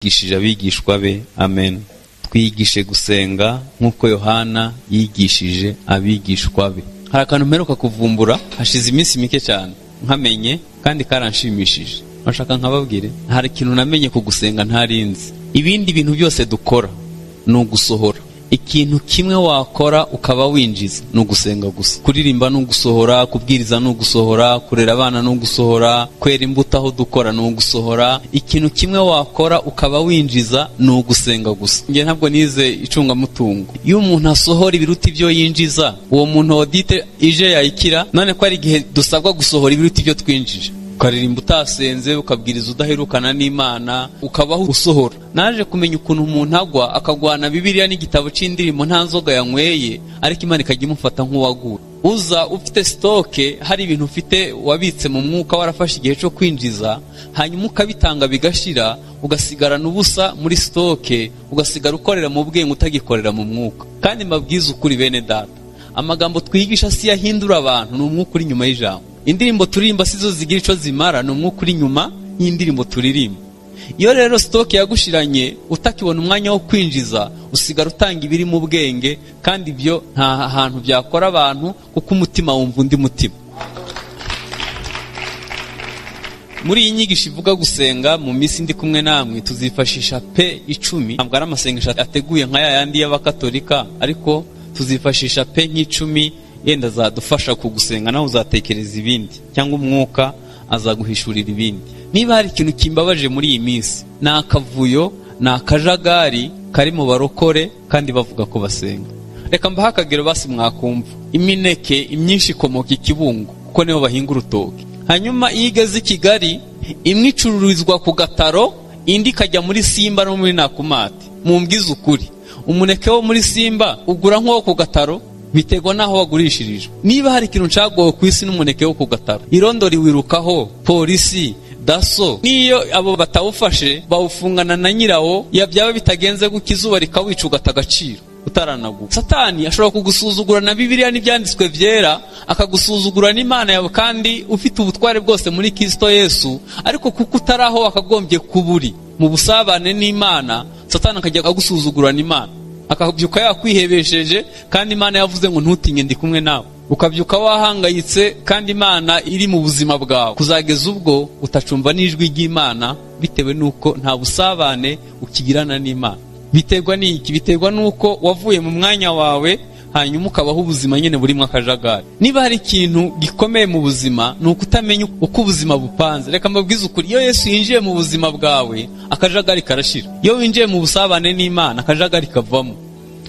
yigishije abigishwa be. Amen. Twigishe gusenga nk'uko Yohana yigishije abigishwa be. Hari akantu mperuka kuvumbura hashize iminsi mike cyane nkamenye kandi karanshimishije. Nashaka nkababwire, hari ikintu namenye ku gusenga ntarinzi. Ibindi bintu byose dukora ni ugusohora. Ikintu kimwe wakora ukaba winjiza ni ugusenga gusa. Kuririmba ni ugusohora, kubwiriza ni ugusohora, kurera abana ni ugusohora, kwera imbuto aho dukora ni ugusohora. Ikintu kimwe wakora ukaba winjiza ni ugusenga gusa. Nge ntabwo nize icungamutungo. Iyo umuntu asohora ibiruta ibyo yinjiza, uwo muntu audite ije yayikira. None ko ari igihe dusabwa gusohora ibiruta ibyo twinjije. Ukaririmba utasenze, ukabwiriza udaherukana n'Imana, ukabaho usohora. Naje kumenya ukuntu umuntu agwa akagwana Bibiliya n'igitabo c'indirimbo nta nzoga yanyweye, ariko Imana ikajya imufata nk'uwagura. Uza ufite stoke, hari ibintu ufite wabitse mu mwuka warafashe igihe cyo kwinjiza, hanyuma ukabitanga bigashira, ugasigarana ubusa muri stoke, ugasigara ukorera mu bwenge utagikorera mu mwuka. Kandi mbabwiza ukuri bene data, amagambo twigisha si yahindura abantu, ni umwuka uri nyuma y'ijambo. Indirimbo turirimba sizo zigira ico zimara, ni umwuka uri nyuma y'indirimbo turirimba. Iyo rero stoke yagushiranye utakibona umwanya wo kwinjiza, usigara utanga ibiri mu bwenge, kandi ibyo nta hantu byakora abantu, kuko umutima wumva undi mutima. Muri iyi nyigisho ivuga gusenga, mu minsi ndi kumwe namwe tuzifashisha P10. Ntabwo ari amasengesho ateguye nka yandi y'abakatolika, ariko tuzifashisha P10. Yenda zadufasha kugusenga, nawe uzatekereza ibindi, cyangwa umwuka azaguhishurira ibindi. Niba hari ikintu kimbabaje muri iyi minsi, ni akavuyo, ni akajagari kari mu barokore kandi bavuga ko basenga. Reka mbaha akagero basi mwakumva. Imineke imyinshi ikomoka Ikibungo, kuko niho bahinga urutoke. Hanyuma iyo igeze i Kigali, imwe icururizwa ku Gataro, indi ikajya muri Simba no muri Nakumati. Mumbwize ukuri, umuneke wo muri Simba ugura nk'uwo ku Gataro, biterwa naho wagurishirijwe. Niba hari ikintu cagowe ku isi n'umuneke wo ku Gataro, irondori wirukaho, polisi, daso. Niyo abo batawufashe bawufungana na nyirawo, yabyaba bitagenze gukizuba rikawica ugata agaciro utaranaguka. Satani ashobora kugusuzugura na Bibiliya n'ibyanditswe vyera, akagusuzugura n'Imana yawe kandi ufite ubutware bwose muri Kristo Yesu, ariko kuko utaraho akagombye kuburi mu busabane n'Imana, Satani akajya agusuzugura n'Imana, akabyuka yakwihebesheje, kandi Imana yavuze ngo ntutinye ndi kumwe nawe. Ukabyuka wahangayitse, kandi Imana iri mu buzima bwawe, kuzageza ubwo utacumva n'ijwi ry'Imana, bitewe nuko nta busabane ukigirana n'Imana. Biterwa n'iki? Biterwa nuko wavuye mu mwanya wawe, hanyuma ukabaho ubuzima nyene burimo akajagari. Niba hari ikintu gikomeye mu buzima, ni ukutamenya uko ubuzima bupanze. Reka mbabwize ukuri, iyo Yesu yinjiye mu buzima bwawe, akajagari karashira. Iyo winjiye mu busabane n'Imana, akajagari kavamo.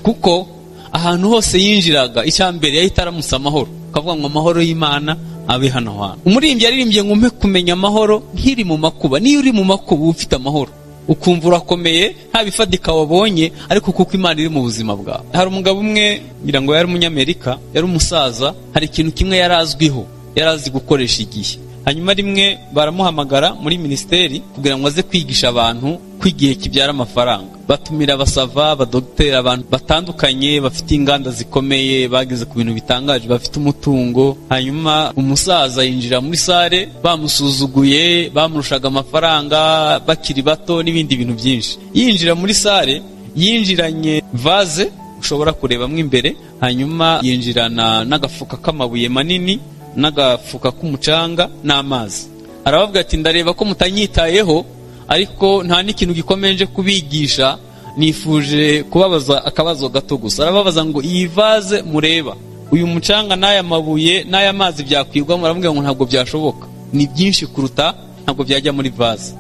Kuko ahantu hose yinjiraga, icyambere yahita aramusa amahoro, akavuga ngo amahoro y'Imana abe hano hantu. Umurimbyi yaririmbye ngo umpe kumenya amahoro nkiri mu makuba. Niyo uri mu makuba ufite amahoro, ukumva urakomeye, nta bifadika wabonye, ariko kuko Imana iri mu buzima bwawe. Hari umugabo umwe, ngira ngo yari umunyamerika, yari umusaza, hari ikintu kimwe yarazwiho, yarazi gukoresha igihe. Hanyuma rimwe baramuhamagara muri ministeri kugira ngo aze kwigisha abantu kwigihe kibyara amafaranga. Batumira abasava, abadogiteri, abantu batandukanye bafite inganda zikomeye, bageze ku bintu bitangaje, bafite umutungo. Hanyuma umusaza yinjira muri sare, bamusuzuguye, bamurushaga amafaranga, bakiri bato n'ibindi bintu byinshi. Yinjira muri sare, yinjiranye vaze ushobora kurebamwo imbere, hanyuma yinjirana n'agafuka k'amabuye manini, n'agafuka k'umucanga n'amazi. Arababwira ati ndareba ko mutanyitayeho, ariko nta n'ikintu gikomeje kubigisha, nifuje kubabaza akabazo gato gusa. Arababaza ngo iyi vaze mureba, uyu mucanga n'aya mabuye n'aya mazi byakwirwamo? Aramubwira ngo ntabwo byashoboka, ni byinshi kuruta, ntabwo byajya muri vaze.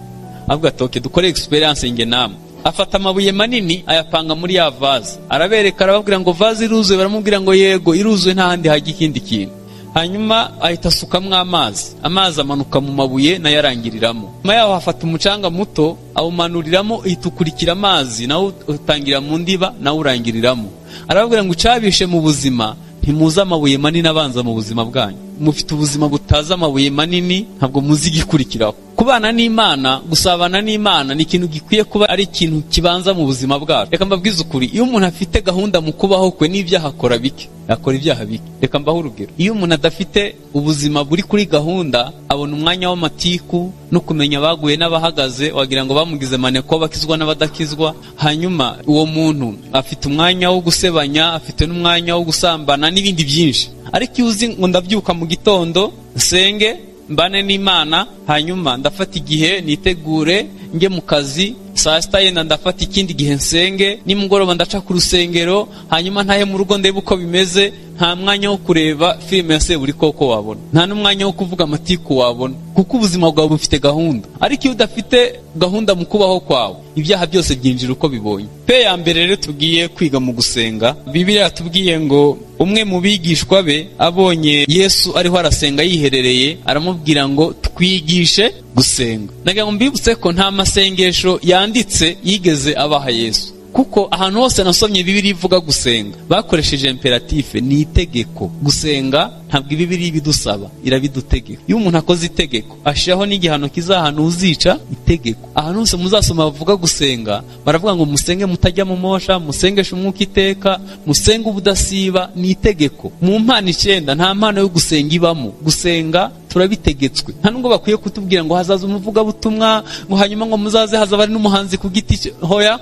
Avuga ati okay, dukore experience nge namwe. Afata amabuye manini ayapanga muri ya vaze, arabereka, arababwira ngo vaze iruzuye. Baramubwira ngo yego iruzuye, nta handi hajya ikindi kintu. Hanyuma ahita asukamwo amazi, amazi amanuka mu mabuye nayo arangiriramo. Nyuma yaho hafata umucanga muto awumanuriramo, ihita ukurikira amazi, nawo utangira mu ndiba, nawo urangiriramo. Arababwira ngo ucabishe mu buzima, ntimuzi amabuye manini abanza mu buzima bwanyu. Mufite ubuzima butaza amabuye manini, ntabwo muzi igikurikiraho. kubana n'Imana, gusabana n'Imana ni ikintu gikwiye kuba ari ikintu kibanza mu buzima bwacu. Reka mbabwize ukuri, iyo umuntu afite gahunda mu kubaho kwe n'ibyaha akora bike, akora ibyaha bike. Reka mbaho urugero, iyo umuntu adafite ubuzima buri kuri gahunda, abona umwanya w'amatiku no kumenya abaguye n'abahagaze, wagira ngo bamugize maneko, bakizwa n'abadakizwa. Hanyuma uwo muntu afite umwanya wo gusebanya, afite n'umwanya wo gusambana n'ibindi byinshi. Ariko iyo uzi ngo ndabyuka mu gitondo nsenge mbane n'Imana, hanyuma ndafata igihe nitegure nge mu kazi, saa sita yenda ndafata ikindi gihe nsenge, nimugoroba ndaca ku rusengero, hanyuma ntahe mu rugo ndebe uko bimeze, nta mwanya wo kureba filime ya Seburikoko wabona, nta n'umwanya wo kuvuga amatiku wabona, kuko ubuzima bwawe bufite gahunda. Ariko iyo udafite gahunda mu kubaho kwawe, ibyaha byose byinjira uko bibonye. Pe ya mbere rero tugiye kwiga mu gusenga, Bibiliya yatubwiye ngo umwe mu bigishwa be abonye Yesu ariho arasenga yiherereye, aramubwira ngo twigishe gusenga. Nagira ngo mbibutse ko nta masengesho yanditse yigeze abaha Yesu, kuko ahantu hose nasomye Bibiliya ivuga gusenga bakoresheje imperative, ni itegeko. Gusenga ntabwo Bibiliya ibidusaba, irabidutegeka. Iyo umuntu akoze itegeko ashiraho n'igihano kizahana uzica itegeko. Ahantu hose muzasoma bavuga gusenga, baravuga ngo musenge mutajya mu mosha, musengeshe umwuka iteka, musenge ubudasiba, ni itegeko. Mu mpano 9 nta mpano yo gusenga ibamo. Gusenga turabitegetswe. Nta nubwo bakwiye kutubwira ngo hazaza umuvugabutumwa, ngo hanyuma ngo muzaze hazaba ari n'umuhanzi ku giti. Hoya,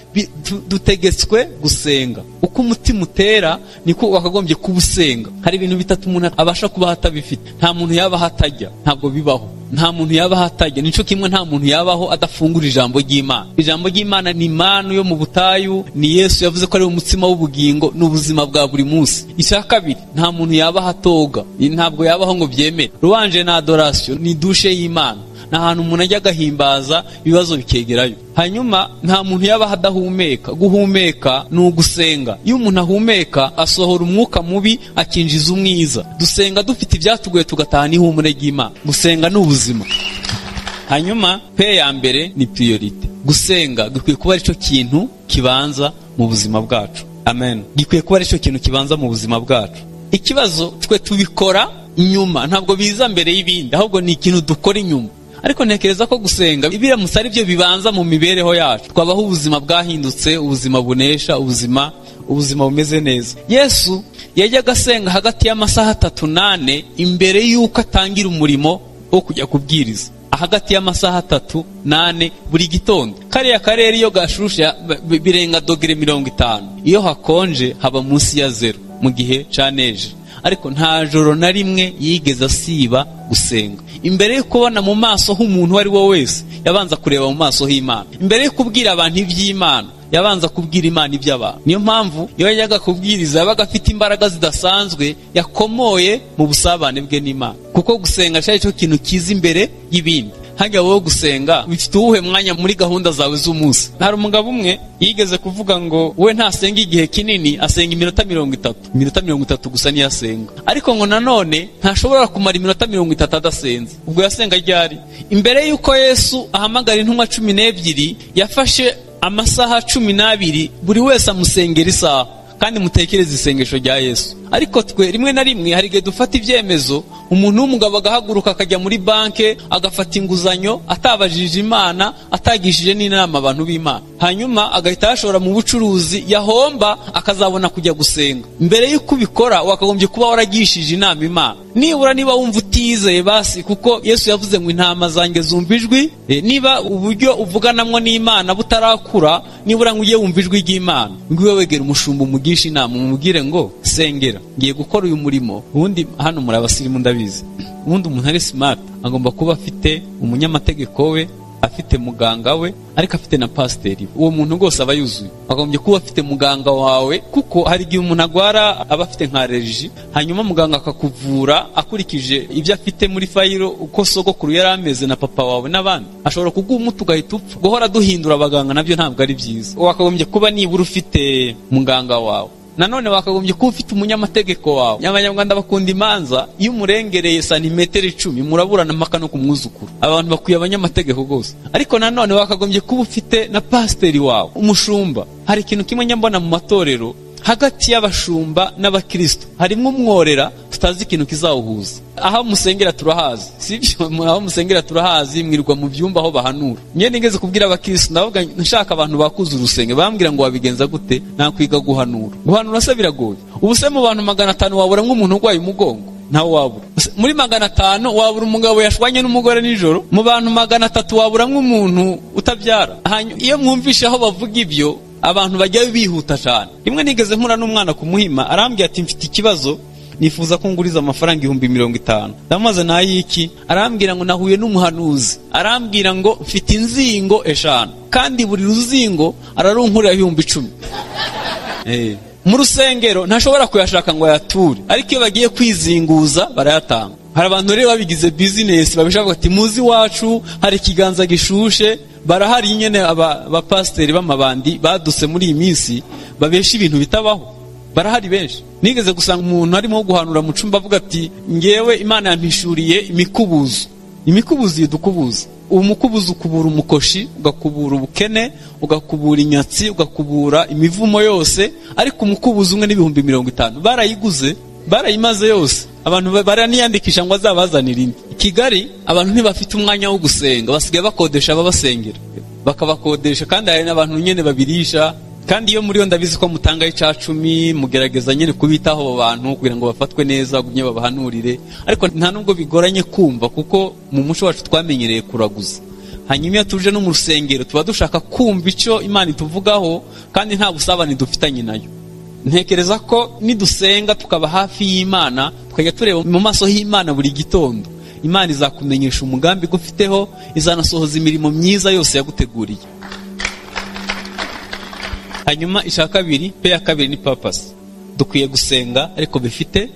dutegetswe gusenga. Uko umutima utera niko wakagombye kubusenga. Hari ibintu bitatu umuntu abasha kuba hatabifite. Nta muntu yabaho hatajya, ntabwo bibaho. Nta muntu yabaho hatajya, nico kimwe nta muntu yabaho adafungura ijambo ry'Imana. Ijambo ry'Imana ni manu yo mu butayu, ni Yesu yavuze ko ari umutsima w'ubugingo, n'ubuzima bwa buri munsi. Icya kabiri, nta muntu yabaho atoga, ntabwo yabaho ngo byemere. Ruwanje na adoration ni dushe y'Imana, nta hantu umuntu ajya agahimbaza ibibazo bikegerayo. Hanyuma nta muntu yabaho adahumeka. Guhumeka ni ugusenga. Iyo umuntu ahumeka asohora umwuka mubi akinjiza umwiza. Dusenga dufite ibyatugoye tugataha n'ihumure ry'Imana. Gusenga ni ubuzima. Hanyuma pe ya mbere ni priority. Gusenga gikwiye kuba ari cyo kintu kibanza mu buzima bwacu. Amen. Gikwiye kuba ari cyo kintu kibanza mu buzima bwacu. Ikibazo twe tubikora inyuma, ntabwo biza mbere y'ibindi, ahubwo ni ikintu dukora inyuma. Ariko ntekereza ko gusenga biramutse ari byo bibanza mu mibereho yacu, twabaho ubuzima bwahindutse, ubuzima bunesha, ubuzima bumeze neza. Yesu yajyaga asenga hagati y'amasaha 3 n'4 imbere y'uko atangira umurimo wo kujya kubwiriza. Hagati y'amasaha 3 n'4 buri gitondo. Kariya karere iyo gashusha birenga dogere 50. Iyo hakonje haba munsi ya 0 mu gihe caneje. Ariko nta joro na rimwe yigeze asiba gusenga. Imbere yo kubona mu maso h'umuntu ari wo wese, yabanza kureba mu maso h'Imana. Imbere yo kubwira abantu iby'Imana, yabanza kubwira Imana iby'abantu. Niyo mpamvu iyo yajyaga kubwiriza yabaga afite imbaraga zidasanzwe, yakomoye mu busabane bwe n'Imana. Kuko gusenga cyari cyo kintu kiza imbere y'ibindi. Hajya wowe gusenga bifite uwuhe mwanya muri gahunda zawe z'umunsi? Hari umugabo umwe yigeze kuvuga ngo we ntasenga igihe kinini, asenga iminota 30. Iminota 30 gusa niyo asenga. Ariko ngo nanone ntashobora kumara iminota 30 adasenze. Ubwo yasenga ryari? Imbere y'uko Yesu ahamagara intumwa 12 yafashe amasaha 12 buri wese amusengera isaha. Kandi mutekereze isengesho rya Yesu. Ariko twe rimwe na rimwe hari igihe dufata ibyemezo, umuntu w'umugabo agahaguruka akajya muri banke agafata inguzanyo atabajije Imana, atagishije n'inama abantu b'Imana. Hanyuma agahita yashora mu bucuruzi, yahomba akazabona kujya gusenga. Mbere y'uko ubikora wakagombye kuba waragishije inama Imana. Nibura niba wumva utizeye basi, kuko Yesu yavuze ngo intama zanjye zumva ijwi, niba uburyo uvuganamwo n'Imana butarakura, nibura ngo ujye wumva ijwi ry'Imana, ngwiwe wegera umushumba umugisha inama, umubwire ngo sengera, ngiye gukora uyu murimo. Ubundi hano muri abasirimu ndabizi, ubundi umuntu ari smart agomba kuba afite umunyamategeko we, afite muganga we, ariko afite na pasiteri. Uwo muntu rwose aba yuzuye. Agombye kuba afite muganga wawe, kuko hari igihe umuntu agwara aba afite nka allergie, hanyuma muganga akakuvura akurikije ibyo afite muri fayiro, uko sogokuru yari ameze na papa wawe n'abandi. Ashobora kuguha umuti ugahita upfa. Guhora duhindura abaganga nabyo ntabwo ari byiza. Wakagombye kuba nibura ufite muganga wawe. Nanone wakagombye kuba ufite umunyamategeko wawe. Abanyarwanda bakunda imanza, iyo umurengereye santimetero 10 muraburana mpaka no kumwuzukuru. Abantu bakwiye abanyamategeko gose. Ariko nanone wakagombye kuba ufite na pasiteri wawe, umushumba. Hari ikintu kimwe nyambona mu matorero, hagati y'abashumba n'abakristo harimo umworera tutazi ikintu kizawuhuza. Aho musengera turahazi, sibyo? Aho musengera turahazi, mwirwa mu byumba aho bahanura. Ngiye nigeze kubwira abakristo, ndavuga nshaka abantu bakuza urusenge, bambwira ngo wabigenza gute? Nakwiga guhanura. Guhanura se biragoye. Ubu se mu bantu 500 wabura nk'umuntu urwaye umugongo? Ntawe wabura. Muri 500 wabura umugabo yashwanye n'umugore nijoro? Mu bantu 300 wabura nk'umuntu utabyara? Iyo mwumvishe aho bavuga ibyo, abantu bajya bihuta cyane. Rimwe nigeze mpura n'umwana ku Muhima, arambwira ati mfite ikibazo, nifuza ko nguriza amafaranga 50,000. Ndamaze nayiki, arambwira ngo nahuye n'umuhanuzi, arambwira ngo mfite inzingo 5 kandi buri ruzingo ararunkurira 10,000. Mu rusengero ntashobora kuyashaka ngo ayature, ariko iyo bagiye kwizinguza barayatanga. Hari abantu rero babigize business, babishaka ati muzi wacu hari ikiganza gishushe. Barahari nyene abapasteri b'amabandi baduse muri iyi minsi babesha ibintu bitabaho, barahari benshi. Nigeze gusanga umuntu arimo guhanura mu cumba avuga ati ngewe Imana yampishuriye imikubuzo yidukubuza. Uwo mukubuzo ukubura umukoshi, ugakubura ubukene, ugakubura inyatsi, ugakubura imivumo yose, ariko umukubuzo umwe n'ibihumbi 50. Barayiguze, barayimaze yose. Abantu baraniyandikisha ngo azabazanira indi. Kigali abantu ntibafite umwanya wo gusenga, basigaye bakodesha ababasengera, bakabakodesha, kandi hari n'abantu nyene babirisha. Kandi iyo muri yo ndabizi ko mutanga 10 mugerageza nyene kubitaho abo bantu kugira ngo bafatwe neza, gumye babahanurire. Ariko nta nubwo bigoranye kumva, kuko mu muco wacu twamenyereye kuraguza. Hanyuma iyo tuje no mu rusengero tuba dushaka kumva icyo Imana ituvugaho, kandi nta busabane dufitanye nayo. Ntekereza ko nidusenga tukaba hafi y'Imana, tukajya tureba mu maso y'Imana buri gitondo, Imana izakumenyesha umugambi gufiteho, izanasohoza imirimo myiza yose yaguteguriye. Hanyuma ishaka kabiri, ya kabiri ni purpose. Dukwiye gusenga ariko bifite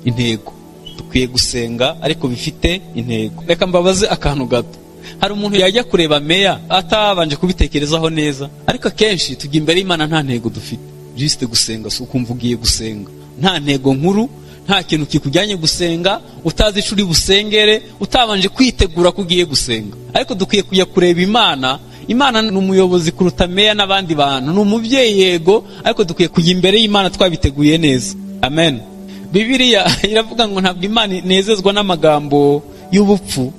intego. Dukwiye gusenga ariko bifite intego. Reka mbabaze akantu gato. Hari umuntu yajya kureba meya atabanje kubitekerezaho neza, ariko akenshi tujya imbere y'Imana nta ntego dufite. Juste gusenga, so ukumva ugiye gusenga, nta ntego nkuru, nta kintu kikujyanye gusenga, utazi icuri busengere, utabanje kwitegura kugiye gusenga. Ariko dukwiye kujya kureba Imana. Imana ni umuyobozi kuruta meya n'abandi bantu, ni umubyeyi yego, ariko dukwiye kujya imbere y'Imana twabiteguye neza. Amen. Bibiliya iravuga ngo ntabwo Imana inezezwa n'amagambo y'ubupfu.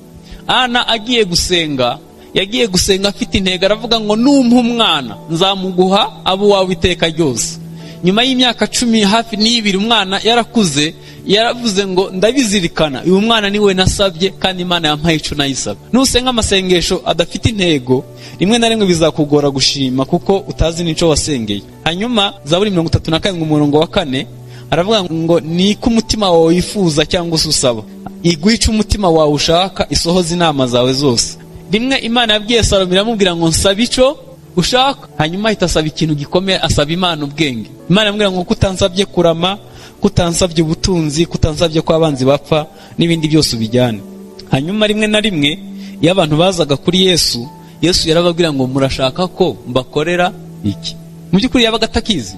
Ana agiye gusenga, yagiye gusenga afite intego, aravuga ngo numpa umwana nzamuguha abo wawe iteka ryose. Nyuma y'imyaka 10 hafi n'ibiri umwana yarakuze, yaravuze ngo ndabizirikana uyu mwana niwe nasabye, kandi Imana yampaye ico nayisaba. Nusenga amasengesho adafite intego, rimwe na rimwe bizakugora gushima, kuko utazi nico wasengeye. Hanyuma Zaburi 37 umurongo wa 4 aravuga ngo ni ko umutima wawe wifuza cyangwa usaba, igwica umutima wawe ushaka, isohoza inama zawe zose. Rimwe Imana yabwiye Salomo iramubwira ngo nsaba ico ushaka, hanyuma itasaba ikintu gikomeye, asaba Imana ubwenge. Imana yamubwira ngo kutansabye kurama, kutansabye ubutunzi, kutansabye ko abanzi bapfa, n'ibindi byose ubijyane. Hanyuma rimwe na rimwe iyo abantu bazaga kuri Yesu yarababwira ngo murashaka ko mbakorera iki? Mu by'ukuri yabaga atakizi,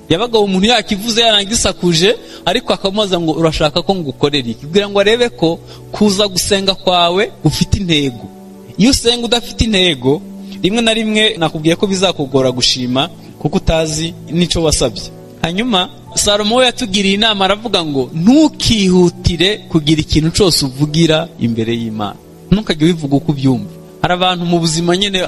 yabaga umuntu yakivuze yarangisakuje, ariko akamubaza ngo urashaka ko ngukorera iki, kugira ngo arebe ko kuza gusenga kwawe ufite intego. Iyo usenga udafite intego, rimwe na rimwe nakubwiye ko bizakugora gushima, kuko utazi nico wasabye. Hanyuma Salomo yatugiriye inama, aravuga ngo ntukihutire kugira ikintu cyose uvugira imbere y'Imana, ntukajye wivuga uko ubyumva. Hari abantu mu buzima nyene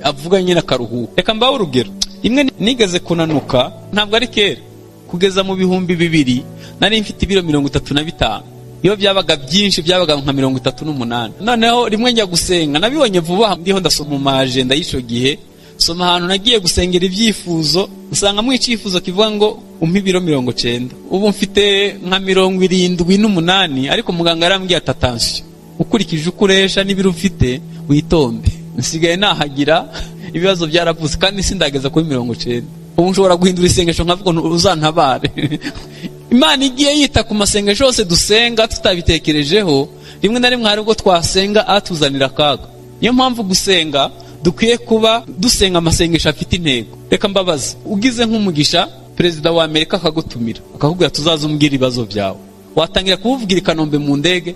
avuga nyene akaruhuka. Reka mbaho urugero. Imwe nigeze kunanuka, ntabwo ari kera, kugeza mu 2000 nari mfite ibiro 35. Iyo byabaga byinshi byabaga nka 38. Noneho rimwe njya gusenga, nabibonye vuba, ndiho ndasoma mu agenda y'ico gihe, soma ahantu nagiye gusengera ibyifuzo, usanga mu icifuzo kivuga ngo umpe ibiro 90. Ubu mfite nka 78, ariko muganga yarambwiye ati attention, ukurikije ukuresha n'ibiro ufite witonde. Nsigaye nahagira ibibazo byaravuze, kandi sindageza kuri 90. Ubu nshobora guhindura isengesho nkavuga ngo uzantabare. Imana igiye yita ku masengesho yose dusenga tutabitekerejeho, rimwe na rimwe hari ubwo twasenga atuzanira akaga. Niyo mpamvu gusenga dukwiye kuba dusenga amasengesho afite intego. Reka mbabaze, ugize nk'umugisha Perezida wa Amerika akagutumira, akakubwira tuzaza umbwira ibibazo byawe, watangira kuvugira i Kanombe mu ndege?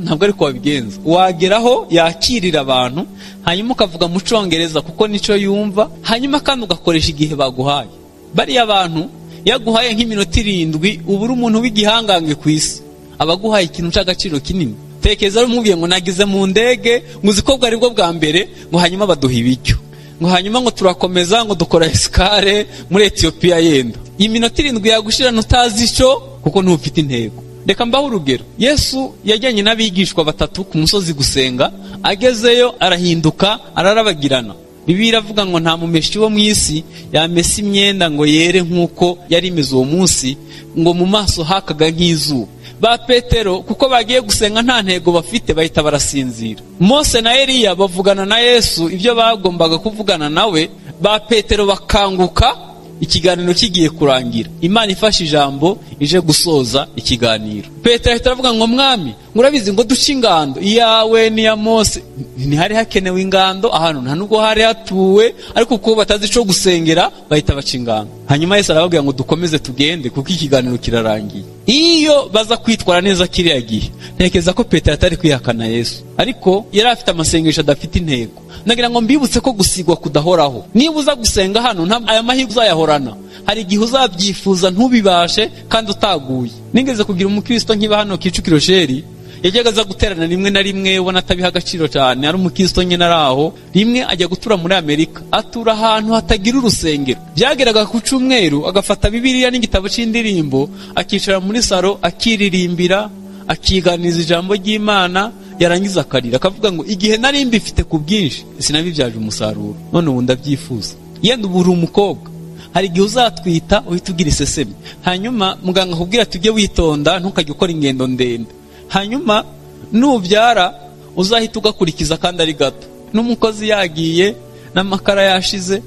Ntabwo ariko wabigenza. Wageraho yakirira abantu, hanyuma ukavuga mu Congereza kuko nico yumva, hanyuma kandi ugakoresha igihe baguhaye. Bari abantu yaguhaye nk'iminota 7, ubura umuntu w'igihangange ku isi. abaguhaye ikintu cy'agaciro kinini. Tekeza rumubwiye ngo nagize mu ndege, muzi ko bwari bwo bwa mbere, ngo hanyuma baduha ibiryo, ngo hanyuma ngo turakomeza ngo dukora escale muri Ethiopia yenda. Iminota 7 yagushira nutazi ico kuko ntufite intego. Reka mbaho urugero. Yesu yajyanye n'abigishwa 3 ku musozi gusenga, agezeyo arahinduka ararabagirana. Bibiliya iravuga ngo nta mumeshi wo mu isi yamesa imyenda ngo yere nk'uko yari imeze uwo munsi, ngo mu maso hakaga nk'izuba. Ba Petero kuko bagiye gusenga nta ntego bafite, bahita barasinzira. Mose na Eliya bavugana na Yesu ibyo bagombaga kuvugana nawe. Ba Petero bakanguka, ikiganiro kigiye kurangira, Imana ifashe ijambo ije gusoza ikiganiro. Petero ahita aravuga ngo mwami, murabizi ngo duce ingando iyawe n'iya Mose. Ntihari hakenewe ingando ahantu, nta nubwo hari hatuwe, ariko kuko batazi ico gusengera bahita baca ingando. Hanyuma Yesu arababwira ngo dukomeze tugende kuko ikiganiro kirarangiye. Iyo baza kwitwara neza kiriya gihe, ntekeza ko Petero atari kwihakana Yesu, ariko yari afite amasengesho adafite intego. Nagira ngo mbibutse ko gusigwa kudahoraho. Niba uza gusenga hano ntabwo aya mahirwe uzayahorana, hari igihe uzabyifuza ntubibashe kandi utaguye. Nigeze kugira umukristo nkiba hano Kicukiro Sheri, yajyaga aza guterana rimwe na rimwe ubona atabiha agaciro cyane, ari umukristo nyine araho. Rimwe ajya gutura muri Amerika, atura ahantu hatagira urusengero. Byageraga ku cyumweru agafata Bibiliya n'igitabo cy'indirimbo, akicara muri saro akiririmbira, akiganiza ijambo ry'Imana, yarangiza akarira akavuga ngo igihe nari mbifite ku bwinshi sinabibyaje umusaruro, none ubu ndabyifuza. Yenda ubu uri umukobwa, hari igihe uzatwita uhita ugira iseseme, hanyuma muganga akubwira tujye witonda ntukajye ukora ingendo ndende, hanyuma nubyara uzahita ugakurikiza kandi ari gato. N'umukozi yagiye n'amakara yashize,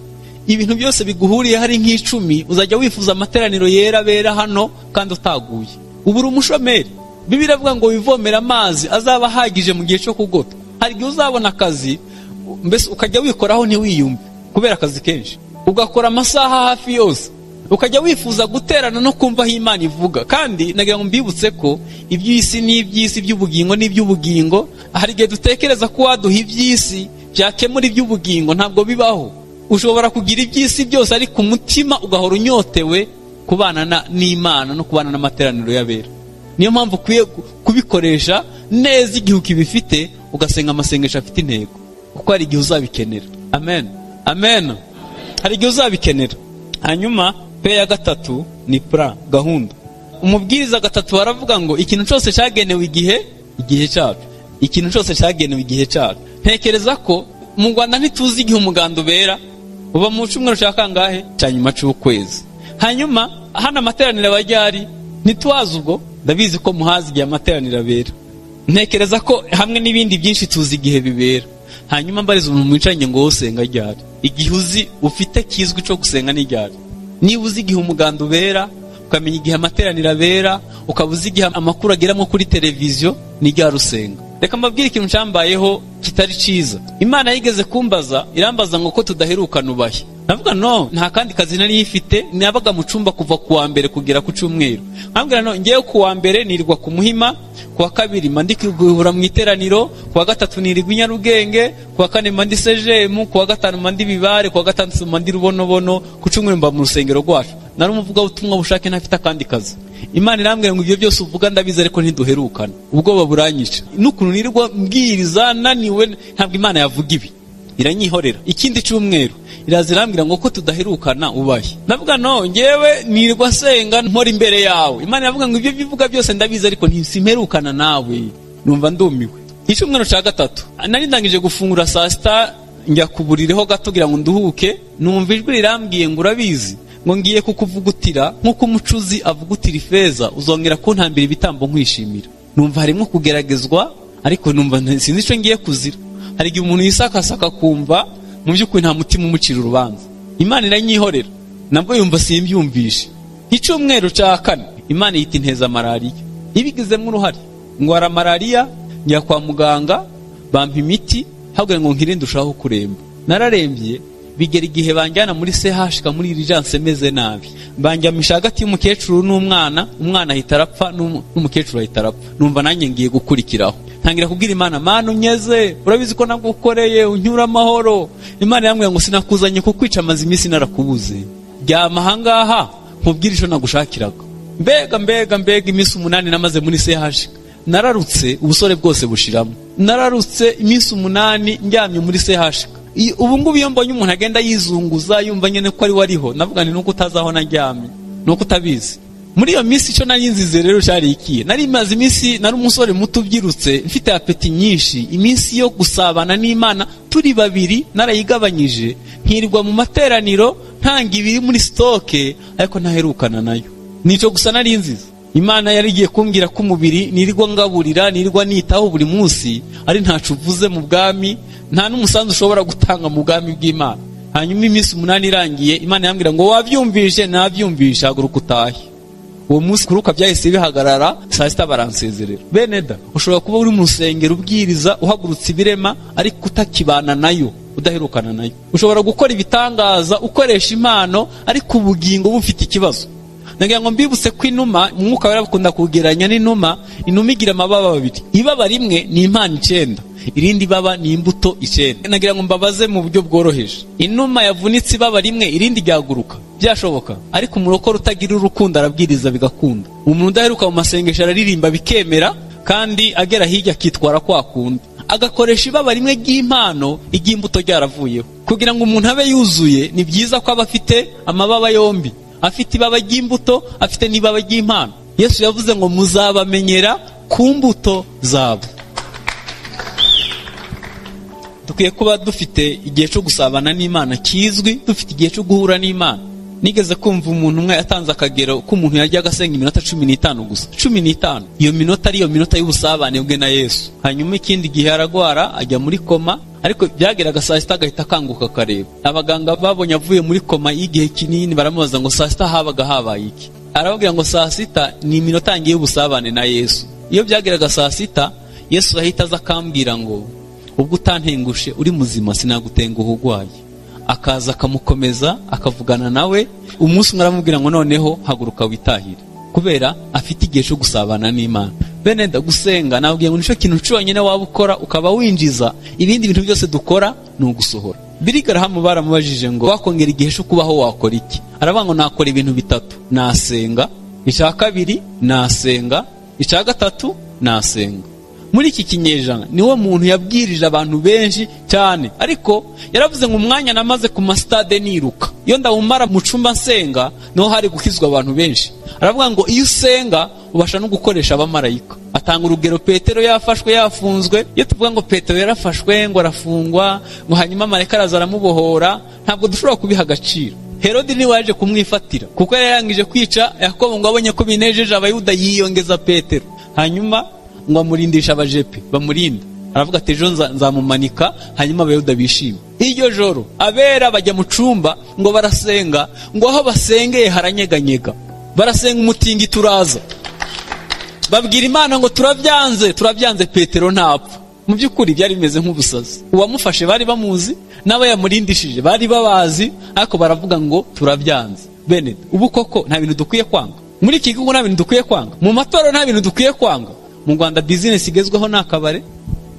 ibintu byose biguhuriye hari nk'icumi, uzajya wifuza amateraniro yera bera hano kandi utaguye. Ubu uri umushomeri. Bibiliya ivuga ngo wivomera amazi azaba ahagije mu gihe cyo kugota. Hari igihe uzabona akazi mbese ukajya wikoraho ntiwiyumve kubera akazi kenshi, ugakora amasaha hafi yose, ukajya wifuza guterana no kumva aho Imana ivuga. Kandi nagira ngo mbibutse ko iby'isi n'iby'isi, by'ubugingo n'iby'ubugingo, hari igihe dutekereza ko waduha iby'isi byakemura iby'ubugingo. Ntabwo bibaho. Ushobora kugira iby'isi byose ariko umutima ugahora unyotewe kubana n'Imana no kubana n'amateraniro y'abera. Niyo mpamvu ukwiye kubikoresha neza igihe ukibifite, ugasenga amasengesho afite intego, kuko hari igihe uzabikenera. Amen, amen. Hari igihe uzabikenera. Hanyuma pe ya gatatu ni plan, gahunda. Umubwiriza 3 baravuga ngo ikintu cyose cyagenewe igihe cyacu. Ikintu cyose cyagenewe igihe cyacu. Ntekereza ko mu Rwanda ntituzi igihe umuganda ubera, uba mu cyumweru cya kangahe, cya nyuma cy'ukwezi. Hanyuma hano amateraniro abajyari ntitwazi ubwo, ndabizi ko muhazi igihe amateraniro abera. Ntekereza ko hamwe n'ibindi byinshi tuzi igihe bibera. Hanyuma mbariza umuntu mwicaranye ngo usenga ryari. Igihe uzi ufite kizwi cyo gusenga ni ryari. Niba uzi igihe umuganda ubera, ukamenya igihe amateraniro abera, ukaba uzi igihe amakuru ageramo kuri televiziyo, ni ryari usenga. Reka mbabwire ikintu cyambayeho kitari ciza. Imana yigeze kumbaza, irambaza ngo ko tudaherukana ubahe. Navuga no, nta kandi kazi nari ifite, nabaga mu cumba kuva ku wa mbere kugera ku cyumweru. Nkambwira no, ngiye ku wa mbere nirirwa ku Muhima, ku wa kabiri mandi kwihura mu iteraniro, ku wa gatatu nirirwa i Nyarugenge, ku wa kane mandi sejemu, ku wa gatanu mandi Bibare, ku wa gatandatu mandi Rubonobono, ku cyumweru mba mu rusengero rwacu. Nari umuvuga ubutumwa bushake ntafite akandi kazi. Imana irambwira ngo ibyo byose uvuga ndabizi ariko ntiduherukana. Ubwoba buranyica. N'ukuntu nirirwa mbwiriza naniwe, ntabwo Imana yavuga ibi. Iranyihorera. Ikindi cyumweru iraza irambwira ngo ko tudaherukana ubahe. Navuga no, ngewe nirirwa senga mpora imbere yawe. Imana yavuga ngo ibyo bivuga byose ndabizi ariko ntisimperukana nawe. Numva ndumiwe. Icyumweru cya 3 nari ndangije gufungura saa 6 njya kuburireho gato kugira ngo nduhuke, numva ijwi rirambwiye ngo urabizi ngo ngiye kukuvugutira nk'uko umucuzi avugutira ifeza, uzongera kuntambira ibitambo nkwishimira. Numva harimo kugeragezwa ariko numva sinzi icyo ngiye kuzira. Hari igihe umuntu yisakasaka kumva mu by'ukuri nta mutima umucira urubanza. Imana iranyihorera, nabwo yumva simbyumvishe. Icyumweru cya 4 Imana yita inteza malariya, ibigizemo uruhare. Ngwara malariya, njya kwa muganga bampa imiti, habwe ngo nkire ndushaho kuremba. Nararembye, bigera igihe banjyana muri CHK muri urgence meze nabi. Banjyamisha hagati y'umukecuru n'umwana, umwana ahita arapfa n'umukecuru ahita arapfa. Numva nanjye ngiye gukurikiraho. Ntangira kubwira Imana, Mana unyeze, urabizi ko nagukoreye, unyura amahoro. Imana yambwira ngo sinakuzanye kukwica amazi imisi narakubuze. Ryama hangaha nkubwira icyo nagushakiraga. mbega iminsi 8 namaze muri CHK. Nararutse ubusore bwose bushiramo. Nararutse iminsi 8 njyamye muri CHK. Ubu ngubu iyo mbonye umuntu agenda yizunguza yumva nyene ko ari wariho, navuga ni nuko utazaho najyamye, nuko utabizi. Muri iyo minsi cyo nari nzize rero cyari ikiye. Nari maze iminsi nari umusore muto ubyirutse, mfite apeti nyinshi, iminsi yo gusabana n'Imana turi babiri narayigabanyije, nkirirwa mu materaniro ntanga ibiri muri stoke, ariko ntaherukana nayo. Nico gusa nari nzize. Imana yari igiye kumbwira ko umubiri nirirwa ngaburira, nirirwa nitaho buri munsi, ari ntacu uvuze mu bwami, nta n'umusanzu ushobora gutanga mu bwami bw'Imana. Hanyuma iminsi 8 irangiye, Imana yambwira ngo wabyumvishe, nabyumvisha, haguruka utahe. Uwo munsi kuruka byahise bihagarara, saa 6 baransezerera. Beneda, ushobora kuba uri mu rusengero ubwiriza uhagurutse ibirema ariko utakibana nayo, udaherukana nayo. Ushobora gukora ibitangaza ukoresha impano ariko ubugingo bufite ikibazo. Nagira ngo mbibutse ko inuma, umwuka wera bakunda kugeranya n'inuma, inuma igira amababa 2. Ibaba rimwe ni impano 9, irindi baba ni imbuto 9. Nagira ngo mbabaze mu buryo bworoheje. Inuma yavunitse ibaba rimwe, irindi ryaguruka. Byashoboka, ariko umurokore utagira urukundo arabwiriza bigakunda. Umuntu udaheruka mu masengesho araririmba bikemera, kandi agera hirya akitwara kwa kundi. Agakoresha ibaba rimwe ry'impano, igimbuto ryaravuyeho. Kugira ngo umuntu abe yuzuye, ni byiza ko aba afite amababa yombi. Afite ibaba ry'imbuto, afite n'ibaba ry'impano. Yesu yavuze ngo muzabamenyera ku mbuto zabo. Dukwiye kuba dufite igihe cyo gusabana n'Imana kizwi, dufite igihe cyo guhura n'Imana. Nigeze kumva umuntu umwe yatanze akagero ko umuntu yajya agasenga iminota 15 gusa. 15. Iyo minota ari yo minota y'ubusabane bwe na Yesu. Hanyuma ikindi gihe aragwara ajya muri koma, ariko byageraga saa 6 agahita akanguka kareba. Abaganga babonye avuye muri koma y'igihe kinini baramubaza ngo saa 6 habaga habaye iki. Arababwira ngo saa 6 ni iminota ngiye y'ubusabane na Yesu. Iyo byageraga saa 6 Yesu ahita aza akambwira ngo ubwo utantengushe uri muzima sinagutenguha ugwaye. Akaza akamukomeza akavugana nawe, umunsi umwe aramubwira ngo noneho haguruka witahire, kubera afite igihe cyo gusabana n'Imana. Beneda, gusenga nabwiye ngo nico kintu cyonyine waba ukora ukaba winjiza, ibindi bintu byose dukora ni ugusohora. Birigarahamu baramubajije ngo wakongera igihe cyo kubaho wakora iki? Aravuga ngo nakora ibintu 3: nasenga, icya 2 nasenga, icya 3 nasenga. Muri iki kinyejana niwo muntu yabwirije abantu benshi cyane, ariko yaravuze ngo umwanya namaze ku mastade niruka, iyo ndawumara mu cumba nsenga niho hari gukizwa abantu benshi. Aravuga ngo iyo usenga ubasha no gukoresha abamarayika. Atanga urugero, Petero yafashwe yafunzwe. Iyo tuvuga ngo Petero yarafashwe ngo arafungwa ngo hanyuma marayika araza aramubohora, ntabwo dushobora kubiha agaciro. Herode ni waje kumwifatira kuko yarangije kwica Yakobo, ngo abonye ko binejeje Abayuda yiyongeza Petero, hanyuma ngo amurindisha abajepe bamurinda. Aravuga ati ejo nzamumanika hanyuma Abayuda bishima. Iryo joro abera bajya mu cumba ngo barasenga, ngo aho basengeye haranyeganyega, barasenga umutingi turaza, babwira Imana ngo turabyanze Petero ntapfa. Mu by'ukuri byari bimeze nk'ubusazi. Uwamufashe bari bamuzi, n'aba yamurindishije bari babazi, ariko baravuga ngo turabyanze. Bene, ubu koko nta bintu dukwiye kwanga. Muri iki gihugu nta bintu dukwiye kwanga. Mu matora nta bintu dukwiye kwanga. Mu Rwanda business igezweho nakabare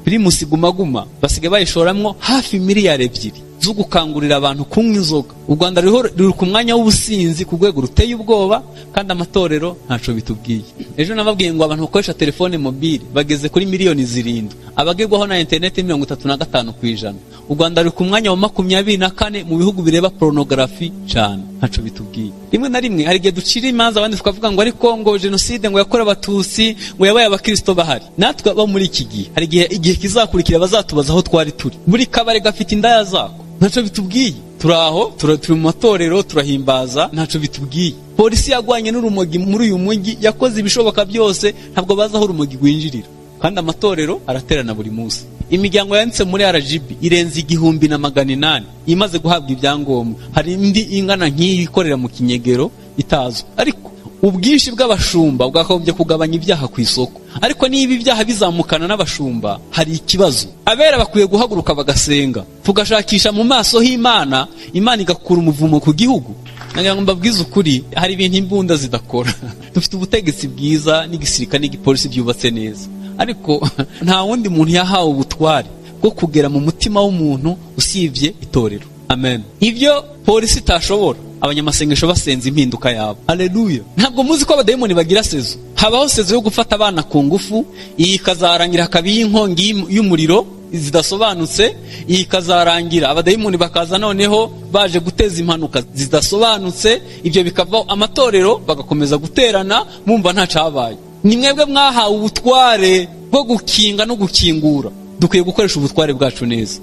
Primus Guma Guma basigaye bayishoramwo hafi miliyari 2 zo gukangurira abantu kunywa inzoga. U Rwanda ruri ku mwanya w'ubusinzi ku rwego ruteye ubwoba, kandi amatorero ntaco bitubwiye. Ejo nababwiye ngo abantu bakoresha telefone mobile bageze kuri miliyoni 7, abagerwaho na internet 35%. U Rwanda ruri ku mwanya wa 24 mu bihugu bireba pornography cyane, ntaco bitubwiye. Rimwe na rimwe hari igihe ducira imanza abandi tukavuga ngo ariko ngo genocide ngo yakora abatutsi ngo yabaye abakristo bahari. Natwe aba muri iki gihe hari igihe kizakurikira bazatubaza aho twari turi. Buri kabare gafite indaya zako, ntaco bitubwiye. Turaho turi mu matorero turahimbaza, ntaco bitubwiye. Polisi yagwanye n'urumogi muri uyu mujyi, yakoze ibishoboka byose, ntabwo baza aho urumogi rwinjirira, kandi amatorero araterana buri munsi. Imiryango yanditse muri RGB irenze 1,800 imaze guhabwa ibyangombwa. Hari indi ingana nk'iyi ikorera mu kinyegero itazwe, ariko ubwinshi bw'abashumba bwakagombye kugabanya ibyaha ku isoko. Ariko niba ibyaha bizamukana n'abashumba hari ikibazo. Abera bakwiye guhaguruka bagasenga, tugashakisha mu maso h'Imana, Imana igakura umuvumo ku gihugu. Nagira ngo mbabwize ukuri, hari ibintu imbunda zidakora. Dufite ubutegetsi bwiza n'igisirikare n'igipolisi byubatse neza, ariko nta wundi muntu yahawe ubutware bwo kugera mu mutima w'umuntu usibye itorero. Amen. Ibyo polisi itashobora, abanyamasengesho basenza impinduka yabo. Haleluya. Ntabwo muzi ko abadayimoni bagira sezo. Habaho sezo yo gufata abana ku ngufu, iyi ikazarangira hakabiye inkongi y'umuriro zidasobanutse, iyi ikazarangira abadayimoni bakaza noneho baje guteza impanuka zidasobanutse, ibyo bikavaho amatorero bagakomeza guterana mumva nta cabaye. Ni mwebwe mwahawe ubutware bwo gukinga no gukingura. Dukwiye gukoresha ubutware bwacu neza.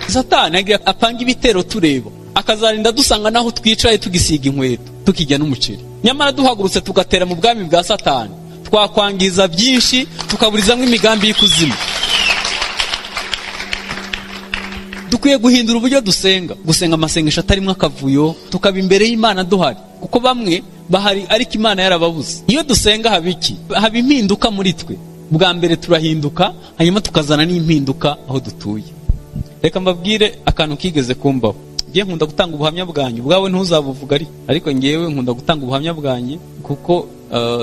Satani agira apanga ibitero tureba, akazarinda dusanga naho twicaye tugisiga inkweto, tukijya n'umuceri. Nyamara duhagurutse tugatera mu bwami bwa Satani, twakwangiza byinshi, tukaburizamo imigambi y'ikuzimu. Dukwiye guhindura uburyo gusenga amasengesho atarimo akavuyo, tukaba imbere y'Imana duhari, kuko bamwe bahari ariko Imana yarababuze. Iyo dusenga habiki, haba impinduka muri twe. Bwa mbere turahinduka, hanyuma tukazana n'impinduka aho dutuye. Reka mbabwire akantu kigeze kumbaho. Ngiye nkunda gutanga ubuhamya bwanyu, bwawe ntuzabuvuga ariko ngewe nkunda gutanga ubuhamya bwanyu kuko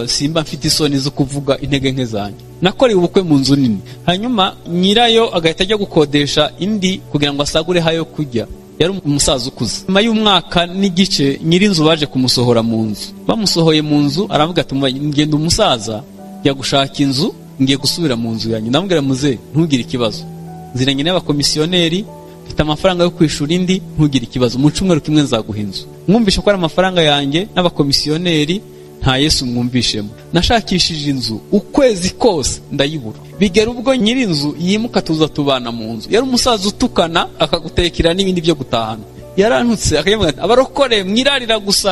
simba mfite isoni zo kuvuga intege nke zanjye. Nakoreye ubukwe mu nzu nini, hanyuma nyirayo agahita ajya gukodesha indi kugira ngo asagure hayo kujya. Yari umusaza ukuze. Nyuma y'umwaka n'igice nyirinzu baje kumusohora mu nzu. Bamusohoye mu nzu aravuga ati ngenda umusaza ya gushaka inzu, ngiye gusubira mu nzu yanyu. Ndamubwira muze ntugire ikibazo, ziranye n'abakomisiyoneri, mfite amafaranga yo kwishura indi, ntugire ikibazo, mu cyumweru kimwe nzaguha inzu. Mwumvisha ko ari amafaranga yanjye n'abakomisiyoneri, nta Yesu mwumvishemo. Nashakishije inzu ukwezi kose ndayibura. Bigera ubwo nyirinzu yimuka tuza tubana mu nzu. Yari umusaza utukana, akagutekera n'ibindi byo gutahana. Yarantutse akavuga ati abarokore mwirarira gusa,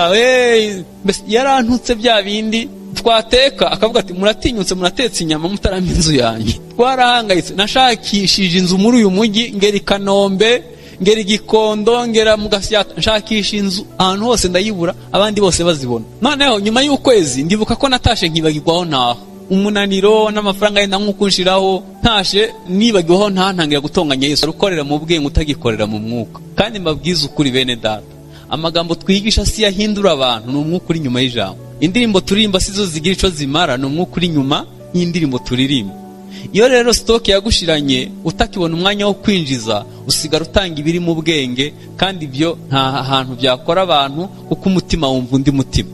yarantutse bya bindi twateka, akavuga ati muratinyutse muratetse inyama mutarama inzu yanjye. Twarahangayitse, nashakishije inzu muri uyu mujyi, ngera i Kanombe, ngera i Gikondo, ngera mu Gasyata, nshakisha inzu ahantu hose ndayibura, abandi bose bazibona. Noneho nyuma y'ukwezi ndibuka ko natashe nkibagirwaho ntaho, umunaniro n'amafaranga yenda nk'ukunshiraho, ntashe nibagirwaho ntangira gutonganya Yesu. Ukorera mu bwenge utagikorera mu mwuka. Kandi mbabwiza ukuri bene data, amagambo twigisha si yahindura abantu, ni umwuka uri nyuma y'ijambo. Indirimbo turirimba sizo zigira ico zimara, ni umwuka uri nyuma y'indirimbo turirimba. Iyo rero stock yagushiranye utakibona umwanya wo kwinjiza, usigara utanga ibiri mu bwenge, kandi ibyo nta hantu byakora abantu, kuko umutima wumva undi mutima.